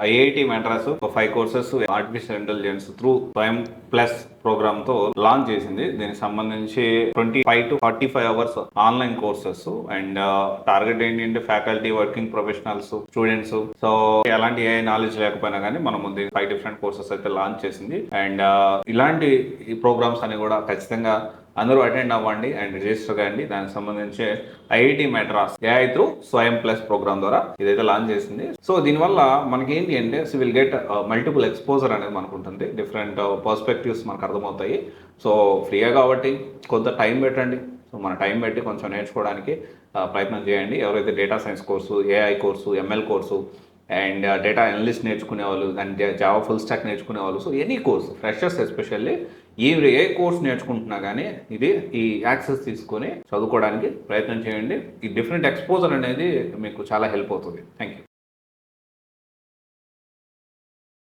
IIT Madras ఒక 5 courses artificial intelligence through Swayam plus programme తో launch చేసింది. దీనికి సంబంధించి 25 to 45 hours online courses and target ఏంటంటే faculty, working professionals, students. So ఎలాంటి ఏ నాలెడ్జ్ లేకపోయినా కానీ మనం ముందు 5 డిఫరెంట్ కోర్సెస్ అయితే లాంచ్ చేసింది. అండ్ ఇలాంటి ప్రోగ్రామ్స్ అని కూడా ఖచ్చితంగా అందరూ అటెండ్ అవ్వండి అండ్ రిజిస్టర్ కండి. దానికి సంబంధించి IIT Madras AI through Swayam plus programme ద్వారా ఇదైతే లాంచ్ చేసింది. సో దీనివల్ల మనకి ఏంటి అంటే విల్ గెట్ మల్టిపుల్ ఎక్స్పోజర్ అనేది మనకు ఉంటుంది. డిఫరెంట్ పర్స్పెక్టివ్స్ మనకు అర్థమవుతాయి. సో ఫ్రీగా కాబట్టి కొంత టైం పెట్టండి. సో మన టైం పెట్టి కొంచెం నేర్చుకోవడానికి ప్రయత్నం చేయండి. ఎవరైతే data science course, AI course, ML course and data analyst నేర్చుకునే వాళ్ళు అండ్ జావా ఫుల్ స్టాక్ నేర్చుకునే వాళ్ళు, so any course, freshers especially ఏ కోర్స్ నేర్చుకుంటున్నా కానీ ఈ యాక్సెస్ తీసుకొని చదువుకోవడానికి ప్రయత్నం చేయండి. ఈ డిఫరెంట్ ఎక్స్పోజర్ అనేది మీకు చాలా హెల్ప్ అవుతుంది. Thank you.